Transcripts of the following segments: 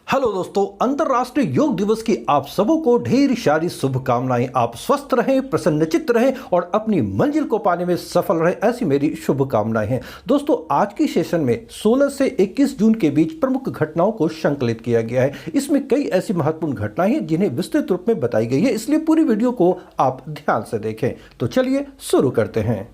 Hello दोस्तों, अंतर्राष्ट्रीय योग दिवस की आप सबों को ढेर सारी शुभकामनाएं। आप स्वस्थ रहें, प्रसन्नचित्त रहें और अपनी मंजिल को पाने में सफल रहें, ऐसी मेरी शुभकामनाएं हैं। दोस्तों, आज की सेशन में 16 से 21 जून के बीच प्रमुख घटनाओं को संकलित किया गया है। इसमें कई ऐसी महत्वपूर्ण घटनाएं हैं जिन्हें विस्तृत रूप में बताई गई है, इसलिए पूरी वीडियो को आप ध्यान से देखें। तो चलिए शुरू करते हैं।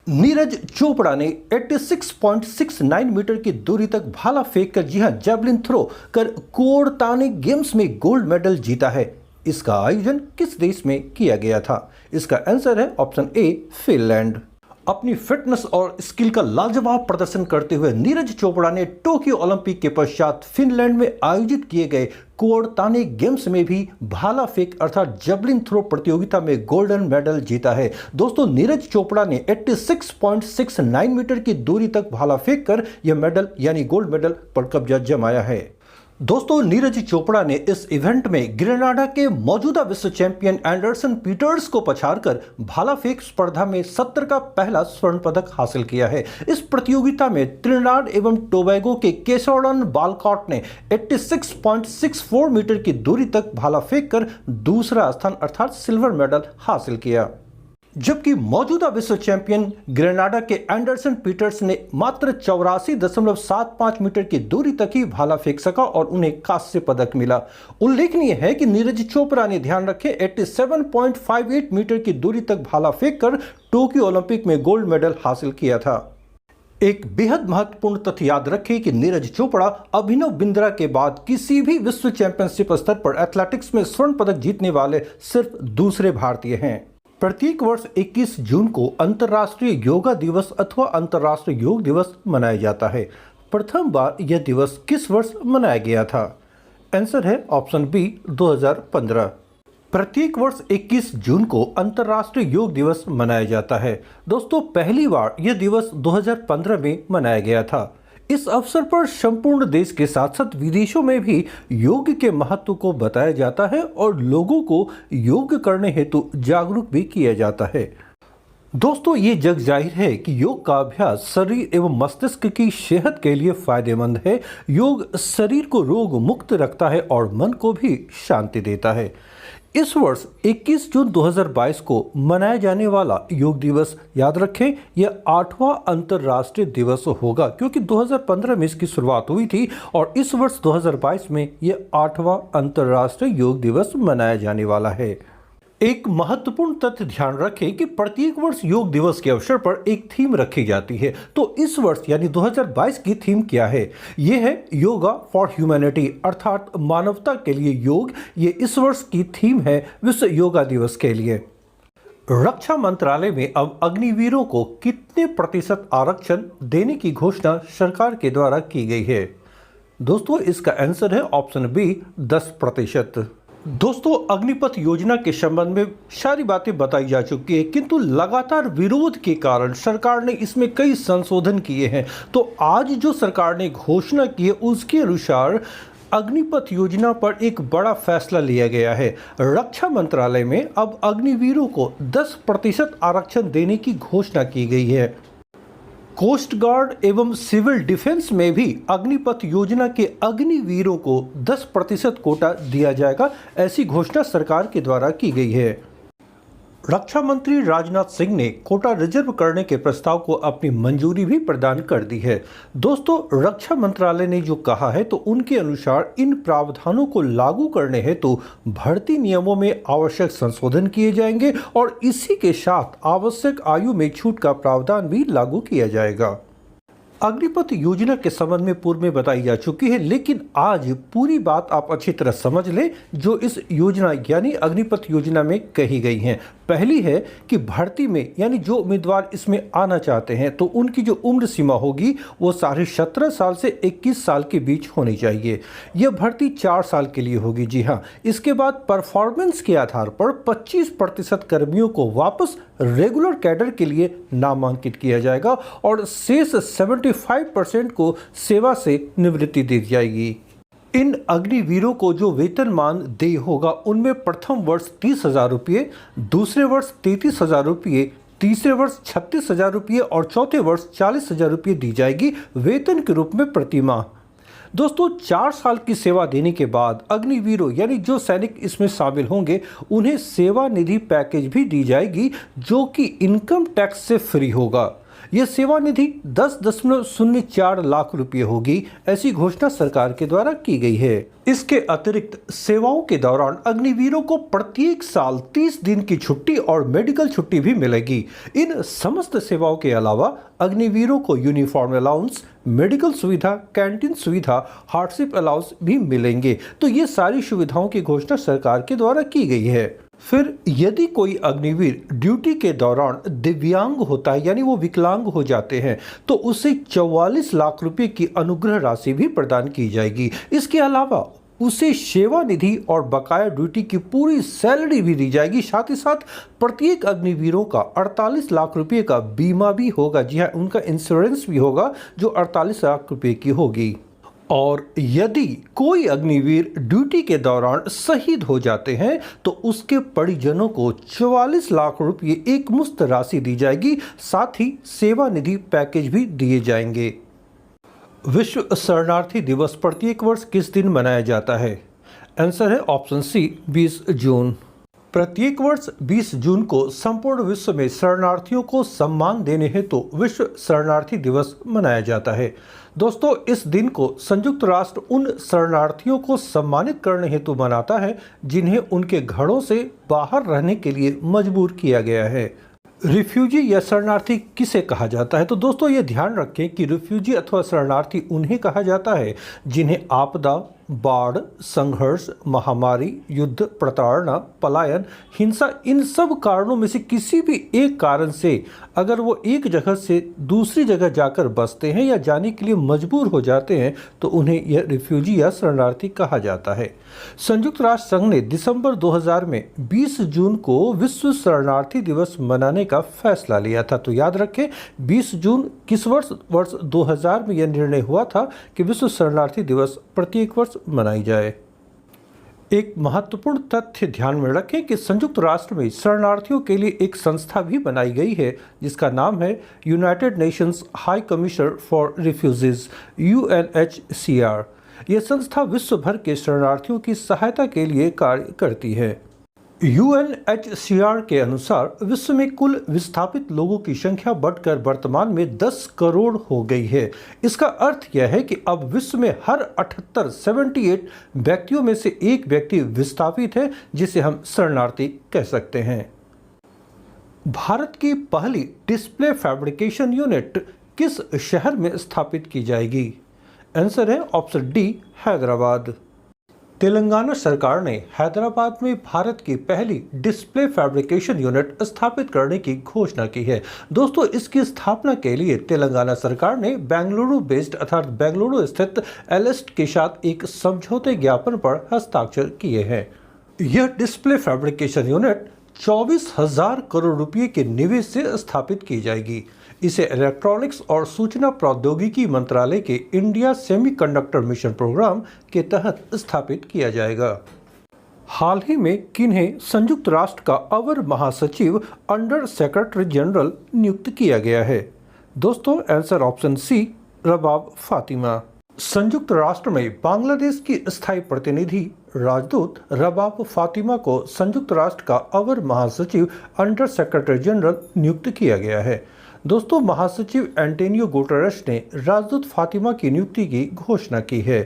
नीरज चोपड़ा ने 86.69 मीटर की दूरी तक भाला फेंक कर, जी हां, जैवलिन थ्रो कर कोर्टाने गेम्स में गोल्ड मेडल जीता है। इसका आयोजन किस देश में किया गया था? इसका आंसर है ऑप्शन ए, फिनलैंड। अपनी फिटनेस और स्किल का लाजवाब प्रदर्शन करते हुए नीरज चोपड़ा ने टोक्यो ओलंपिक के पश्चात फिनलैंड में आयोजित किए गए कोर्टाने गेम्स में भी भाला फेंक अर्थात जैवलिन थ्रो प्रतियोगिता में गोल्डन मेडल जीता है। दोस्तों, नीरज चोपड़ा ने 86.69 मीटर की दूरी तक भाला फेंक कर यह मेडल यानी गोल्ड मेडल पर कब्जा जमाया है। दोस्तों, नीरज चोपड़ा ने इस इवेंट में ग्रेनाडा के मौजूदा विश्व चैंपियन एंडरसन पीटर्स को पछाड़कर भाला फेंक स्पर्धा में 70 का पहला स्वर्ण पदक हासिल किया है। इस प्रतियोगिता में त्रिनिदाद एवं टोबैगो के केशोरन बालकॉट ने 86.64 मीटर की दूरी तक भाला फेंक कर दूसरा स्थान अर्थात सिल्वर मेडल हासिल किया, जबकि मौजूदा विश्व चैंपियन ग्रेनाडा के एंडरसन पीटर्स ने मात्र 84.75 मीटर की दूरी तक ही भाला फेंक सका और उन्हें कांस्य पदक मिला। उल्लेखनीय है कि नीरज चोपड़ा ने, ध्यान रखें, 87.58 मीटर की दूरी तक भाला फेंक कर टोक्यो ओलंपिक में गोल्ड मेडल हासिल किया था। एक बेहद महत्वपूर्ण तथ्य याद रखें कि नीरज चोपड़ा अभिनव बिंद्रा के बाद किसी भी विश्व चैंपियनशिप स्तर पर एथलेटिक्स में स्वर्ण पदक जीतने वाले सिर्फ दूसरे भारतीय हैं। प्रत्येक वर्ष 21 जून को अंतर्राष्ट्रीय योगा दिवस अथवा अंतर्राष्ट्रीय योग दिवस मनाया जाता है। प्रथम बार यह दिवस किस वर्ष मनाया गया था? आंसर है ऑप्शन बी, 2015। प्रत्येक वर्ष 21 जून को अंतर्राष्ट्रीय योग दिवस मनाया जाता है। दोस्तों, पहली बार यह दिवस 2015 में मनाया गया था। इस अवसर पर संपूर्ण देश के साथ साथ विदेशों में भी योग के महत्व को बताया जाता है और लोगों को योग करने हेतु जागरूक भी किया जाता है। दोस्तों, ये जग जाहिर है कि योग का अभ्यास शरीर एवं मस्तिष्क की सेहत के लिए फायदेमंद है। योग शरीर को रोग मुक्त रखता है और मन को भी शांति देता है। इस वर्ष 21 जून 2022 को मनाया जाने वाला योग दिवस, याद रखें, यह 8वां अंतर्राष्ट्रीय दिवस होगा, क्योंकि 2015 में इसकी शुरुआत हुई थी और इस वर्ष 2022 में यह 8वां अंतर्राष्ट्रीय योग दिवस मनाया जाने वाला है। एक महत्वपूर्ण तथ्य ध्यान रखें कि प्रत्येक वर्ष योग दिवस के अवसर पर एक थीम रखी जाती है। तो इस वर्ष यानी 2022 की थीम क्या है? यह है योगा फॉर ह्यूमैनिटी अर्थात मानवता के लिए योग। ये इस वर्ष की थीम है विश्व योगा दिवस के लिए। रक्षा मंत्रालय में अब अग्निवीरों को कितने प्रतिशत आरक्षण देने की घोषणा सरकार के द्वारा की गई है? दोस्तों, इसका आंसर है ऑप्शन बी, 10%। दोस्तों, अग्निपथ योजना के संबंध में सारी बातें बताई जा चुकी है, किंतु लगातार विरोध के कारण सरकार ने इसमें कई संशोधन किए हैं। तो आज जो सरकार ने घोषणा की है उसके अनुसार अग्निपथ योजना पर एक बड़ा फैसला लिया गया है। रक्षा मंत्रालय में अब अग्निवीरों को 10% आरक्षण देने की घोषणा की गई है। कोस्ट गार्ड एवं सिविल डिफेंस में भी अग्निपथ योजना के अग्निवीरों को 10% कोटा दिया जाएगा, ऐसी घोषणा सरकार के द्वारा की गई है। रक्षा मंत्री राजनाथ सिंह ने कोटा रिजर्व करने के प्रस्ताव को अपनी मंजूरी भी प्रदान कर दी है। दोस्तों, रक्षा मंत्रालय ने जो कहा है तो उनके अनुसार इन प्रावधानों को लागू करने हेतु भर्ती नियमों में आवश्यक संशोधन किए जाएंगे और इसी के साथ आवश्यक आयु में छूट का प्रावधान भी लागू किया जाएगा। अग्निपथ योजना के संबंध में पूर्व में बताई जा चुकी है, लेकिन आज पूरी बात आप अच्छी तरह समझ लें जो इस योजना यानी अग्निपथ योजना में कही गई हैं। पहली है कि भर्ती में यानी जो उम्मीदवार इसमें आना चाहते हैं तो उनकी जो उम्र सीमा होगी वो 17.5 साल से 21 साल के बीच होनी चाहिए। यह भर्ती 4 साल के लिए होगी। जी हाँ, इसके बाद परफॉर्मेंस के आधार पर 25% कर्मियों को वापस रेगुलर कैडर के लिए नामांकित किया जाएगा और शेष 75% को सेवा से निवृत्ति दी जाएगी। इन अग्निवीरों को जो वेतनमान देय होगा उनमें प्रथम वर्ष 30,000 रुपये, दूसरे वर्ष 33,000 रुपये, तीसरे वर्ष 36,000 रुपये और चौथे वर्ष 40,000 रुपये दी जाएगी वेतन के रूप में प्रति माह। दोस्तों 4 साल की सेवा देने के बाद अग्निवीरों यानी जो सैनिक इसमें शामिल होंगे उन्हें सेवा निधि पैकेज भी दी जाएगी जो कि इनकम टैक्स से फ्री होगा। यह सेवा निधि 10.04 लाख रुपए होगी, ऐसी घोषणा सरकार के द्वारा की गई है। इसके अतिरिक्त सेवाओं के दौरान अग्निवीरों को प्रत्येक साल 30 दिन की छुट्टी और मेडिकल छुट्टी भी मिलेगी। इन समस्त सेवाओं के अलावा अग्निवीरों को यूनिफॉर्म अलाउंस, मेडिकल सुविधा, कैंटीन सुविधा, हार्डशिप अलाउंस भी मिलेंगे। तो ये सारी सुविधाओं की घोषणा सरकार के द्वारा की गई है। फिर यदि कोई अग्निवीर ड्यूटी के दौरान दिव्यांग होता है यानी वो विकलांग हो जाते हैं तो उसे 44 लाख रुपए की अनुग्रह राशि भी प्रदान की जाएगी। इसके अलावा उसे सेवा निधि और बकाया ड्यूटी की पूरी सैलरी भी दी जाएगी। साथ ही साथ प्रत्येक अग्निवीरों का 48 लाख रुपए का बीमा भी होगा। जी हाँ, उनका इंश्योरेंस भी होगा जो 48 लाख रुपए की होगी। और यदि कोई अग्निवीर ड्यूटी के दौरान शहीद हो जाते हैं तो उसके परिजनों को 44 लाख रुपए एक मुश्त राशि दी जाएगी। साथ ही सेवा निधि पैकेज भी दिए जाएंगे। विश्व शरणार्थी दिवस प्रत्येक वर्ष किस दिन मनाया जाता है? आंसर है ऑप्शन सी 20 जून। प्रत्येक वर्ष 20 जून को संपूर्ण विश्व में शरणार्थियों को सम्मान देने हेतु विश्व शरणार्थी दिवस मनाया जाता है। दोस्तों, इस दिन को संयुक्त राष्ट्र उन शरणार्थियों को सम्मानित करने हेतु मनाता है जिन्हें उनके घरों से बाहर रहने के लिए मजबूर किया गया है। रिफ्यूजी या शरणार्थी किसे कहा जाता है? तो दोस्तों ये ध्यान रखें कि रिफ्यूजी अथवा शरणार्थी उन्हें कहा जाता है जिन्हें आपदा, बाढ़, संघर्ष, महामारी, युद्ध, प्रताड़ना, पलायन, हिंसा इन सब कारणों में से किसी भी एक कारण से अगर वो एक जगह से दूसरी जगह जाकर बसते हैं या जाने के लिए मजबूर हो जाते हैं तो उन्हें यह रिफ्यूजी या शरणार्थी कहा जाता है। संयुक्त राष्ट्र संघ ने दिसंबर 2000 में 20 जून को विश्व शरणार्थी दिवस मनाने का फैसला लिया था। तो याद रखें 20 जून किस वर्ष 2000 में यह निर्णय हुआ था कि विश्व शरणार्थी दिवस प्रत्येक वर्ष मनाई जाए। एक महत्वपूर्ण तथ्य ध्यान में रखें कि संयुक्त राष्ट्र में शरणार्थियों के लिए एक संस्था भी बनाई गई है जिसका नाम है United Nations high commissioner for refugees UNHCR। यह संस्था विश्व भर के शरणार्थियों की सहायता के लिए कार्य करती है। UNHCR के अनुसार विश्व में कुल विस्थापित लोगों की संख्या बढ़कर वर्तमान में 10 करोड़ हो गई है। इसका अर्थ यह है कि अब विश्व में हर 78 व्यक्तियों में से एक व्यक्ति विस्थापित है जिसे हम शरणार्थी कह सकते हैं। भारत की पहली डिस्प्ले फैब्रिकेशन यूनिट किस शहर में स्थापित की जाएगी? आंसर है ऑप्शन डी हैदराबाद। तेलंगाना सरकार ने हैदराबाद में भारत की पहली डिस्प्ले फैब्रिकेशन यूनिट स्थापित करने की घोषणा की है। दोस्तों, इसकी स्थापना के लिए तेलंगाना सरकार ने बेंगलुरु बेस्ड अर्थात बेंगलुरु स्थित एलेस्ट के साथ एक समझौते ज्ञापन पर हस्ताक्षर किए हैं। यह डिस्प्ले फैब्रिकेशन यूनिट 24,000 करोड़ रुपए के निवेश से स्थापित की जाएगी। इसे इलेक्ट्रॉनिक्स और सूचना प्रौद्योगिकी मंत्रालय के इंडिया सेमीकंडक्टर मिशन प्रोग्राम के तहत स्थापित किया जाएगा। हाल ही में किन्हें संयुक्त राष्ट्र का अवर महासचिव अंडर सेक्रेटरी जनरल नियुक्त किया गया है? दोस्तों, आंसर ऑप्शन सी रबाब फातिमा। संयुक्त राष्ट्र में बांग्लादेश की स्थायी प्रतिनिधि राजदूत रबाब फातिमा को संयुक्त राष्ट्र का अवर महासचिव अंडर सेक्रेटरी जनरल नियुक्त किया गया है। दोस्तों, महासचिव एंटोनियो गुटेरेस ने राजदूत फातिमा की नियुक्ति की घोषणा की है।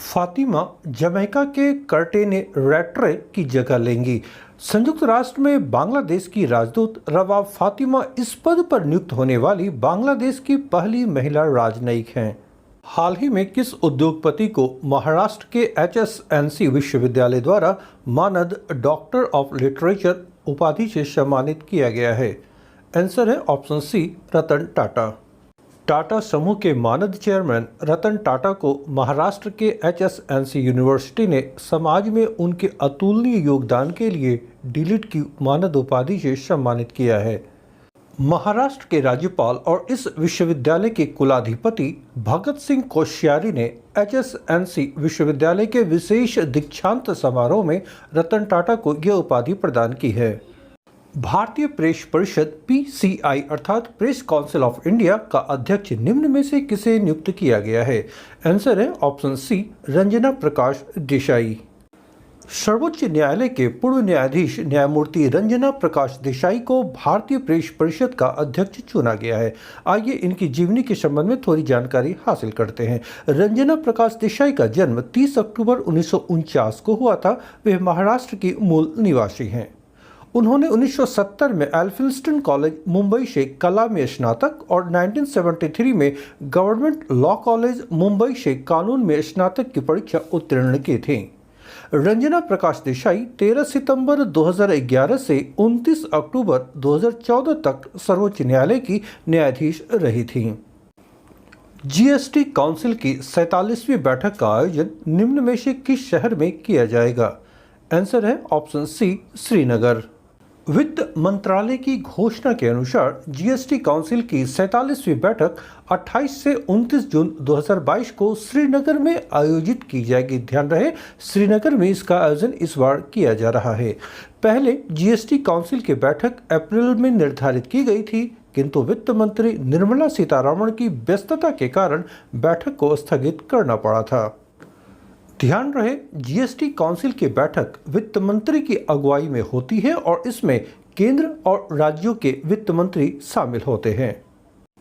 फातिमा जमैका के कर्टेने रेट्रे की जगह लेंगी। संयुक्त राष्ट्र में बांग्लादेश की राजदूत रबाब फातिमा इस पद पर नियुक्त होने वाली बांग्लादेश की पहली महिला राजनयिक हैं। हाल ही में किस उद्योगपति को महाराष्ट्र के HSNC विश्वविद्यालय द्वारा मानद डॉक्टर ऑफ लिटरेचर उपाधि से सम्मानित किया गया है? आंसर है ऑप्शन सी रतन टाटा। टाटा समूह के मानद चेयरमैन रतन टाटा को महाराष्ट्र के HSNC यूनिवर्सिटी ने समाज में उनके अतुलनीय योगदान के लिए डिलीट की मानद उपाधि से सम्मानित किया है। महाराष्ट्र के राज्यपाल और इस विश्वविद्यालय के कुलाधिपति भगत सिंह कोश्यारी ने HSNC विश्वविद्यालय के विशेष दीक्षांत समारोह में रतन टाटा को यह उपाधि प्रदान की है। भारतीय प्रेस परिषद (PCI) अर्थात प्रेस काउंसिल ऑफ इंडिया का अध्यक्ष निम्न में से किसे नियुक्त किया गया है? आंसर है ऑप्शन सी, रंजना प्रकाश देसाई। सर्वोच्च न्यायालय के पूर्व न्यायाधीश न्यायमूर्ति रंजना प्रकाश देसाई को भारतीय प्रेस परिषद का अध्यक्ष चुना गया है। आइए इनकी जीवनी के संबंध में थोड़ी जानकारी हासिल करते हैं। रंजना प्रकाश देसाई का जन्म 30 अक्टूबर 1949 को हुआ था। वे महाराष्ट्र की मूल निवासी हैं। उन्होंने 1970 में एल्फिंस्टन कॉलेज मुंबई से कला में स्नातक और 1973 में गवर्नमेंट लॉ कॉलेज मुंबई से कानून में स्नातक की परीक्षा उत्तीर्ण की थी। रंजना प्रकाश देसाई 13 सितंबर 2011 से 29 अक्टूबर 2014 तक सर्वोच्च न्यायालय की न्यायाधीश रही थीं। जीएसटी काउंसिल की 47वीं बैठक का आयोजन निम्न में से किस शहर में किया जाएगा? आंसर है ऑप्शन सी, श्रीनगर। वित्त मंत्रालय की घोषणा के अनुसार जीएसटी काउंसिल की 47वीं बैठक 28 से 29 जून 2022 को श्रीनगर में आयोजित की जाएगी। ध्यान रहे, श्रीनगर में इसका आयोजन इस बार किया जा रहा है। पहले जीएसटी काउंसिल की बैठक अप्रैल में निर्धारित की गई थी, किंतु वित्त मंत्री निर्मला सीतारमण की व्यस्तता के कारण बैठक को स्थगित करना पड़ा था। ध्यान रहे, जीएसटी काउंसिल की बैठक वित्त मंत्री की अगुवाई में होती है और इसमें केंद्र और राज्यों के वित्त मंत्री शामिल होते हैं।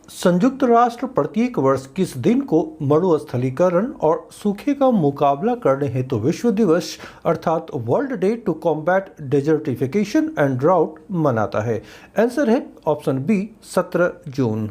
संयुक्त राष्ट्र प्रत्येक वर्ष किस दिन को मरुस्थलीकरण और सूखे का मुकाबला करने हेतु विश्व दिवस अर्थात world day to combat desertification and drought मनाता है? आंसर है ऑप्शन बी, 17 जून।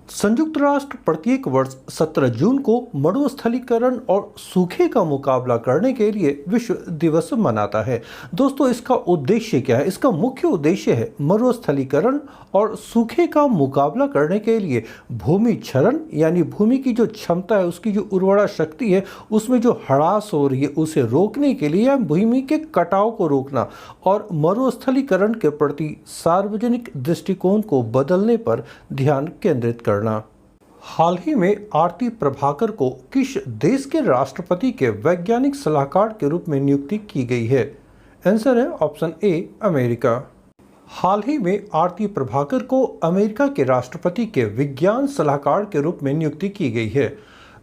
संयुक्त राष्ट्र प्रत्येक वर्ष 17 जून को मरुस्थलीकरण और सूखे का मुकाबला करने के लिए विश्व दिवस मनाता है। दोस्तों, इसका उद्देश्य क्या है? इसका मुख्य उद्देश्य है मरुस्थलीकरण और सूखे का मुकाबला करने के लिए भूमि क्षरण यानी भूमि की जो क्षमता है, उसकी जो उर्वरा शक्ति है, उसमें जो ह्रास हो रही है उसे रोकने के लिए, या भूमि के कटाव को रोकना और मरुस्थलीकरण के प्रति सार्वजनिक दृष्टिकोण को बदलने पर ध्यान केंद्रित करना। हाल ही में आरती प्रभाकर को किस देश के राष्ट्रपति के वैज्ञानिक सलाहकार के रूप में नियुक्ति की गई है? आंसर है ऑप्शन ए, अमेरिका। हाल ही में आरती प्रभाकर को अमेरिका के राष्ट्रपति के विज्ञान सलाहकार के रूप में नियुक्ति की गई है।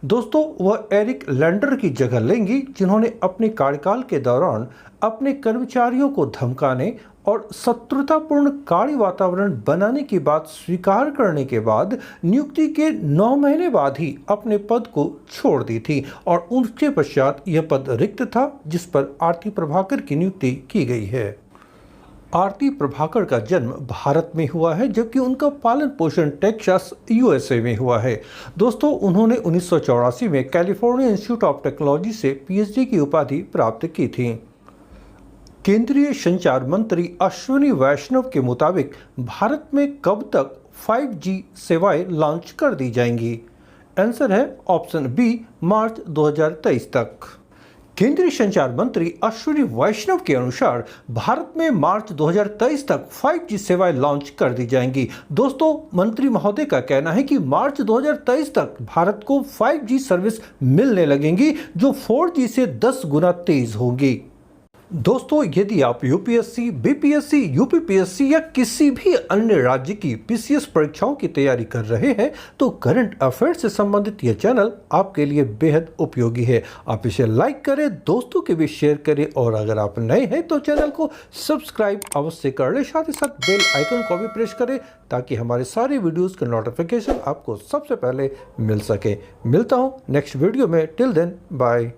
दोस्तों, वह एरिक लैंडर की जगह लेंगी, जिन्होंने अपने कार्यकाल के दौरान अपने कर्मचारियों को धमकाने और शत्रुतापूर्ण कार्य वातावरण बनाने की बात स्वीकार करने के बाद नियुक्ति के 9 महीने बाद ही अपने पद को छोड़ दी थी और उसके पश्चात यह पद रिक्त था, जिस पर आरती प्रभाकर की नियुक्ति की गई है। आरती प्रभाकर का जन्म भारत में हुआ है, जबकि उनका पालन पोषण टेक्सास USA में हुआ है। दोस्तों, उन्होंने 1984 में कैलिफोर्निया इंस्टीट्यूट ऑफ टेक्नोलॉजी से PhD की उपाधि प्राप्त की थी। केंद्रीय संचार मंत्री अश्विनी वैष्णव के मुताबिक भारत में कब तक 5G सेवाएं लॉन्च कर दी जाएंगी? आंसर है ऑप्शन बी, मार्च 2023 तक। केंद्रीय संचार मंत्री अश्विनी वैष्णव के अनुसार भारत में मार्च 2023 तक 5G सेवाएं लॉन्च कर दी जाएंगी। दोस्तों, मंत्री महोदय का कहना है कि मार्च 2023 तक भारत को 5G सर्विस मिलने लगेंगी, जो 4G से 10 गुना तेज होंगी। दोस्तों, यदि आप यूपीएससी, बीपीएससी, यूपीपीएससी या किसी भी अन्य राज्य की पीसीएस परीक्षाओं की तैयारी कर रहे हैं, तो करंट अफेयर्स से संबंधित यह चैनल आपके लिए बेहद उपयोगी है। आप इसे लाइक करें, दोस्तों के बीच शेयर करें और अगर आप नए हैं तो चैनल को सब्सक्राइब अवश्य कर लें। साथ ही साथ बेल आइकन को भी प्रेस करें ताकि हमारे सारे वीडियोस का नोटिफिकेशन आपको सबसे पहले मिल सके। मिलता हूँ नेक्स्ट वीडियो में। Till then, bye.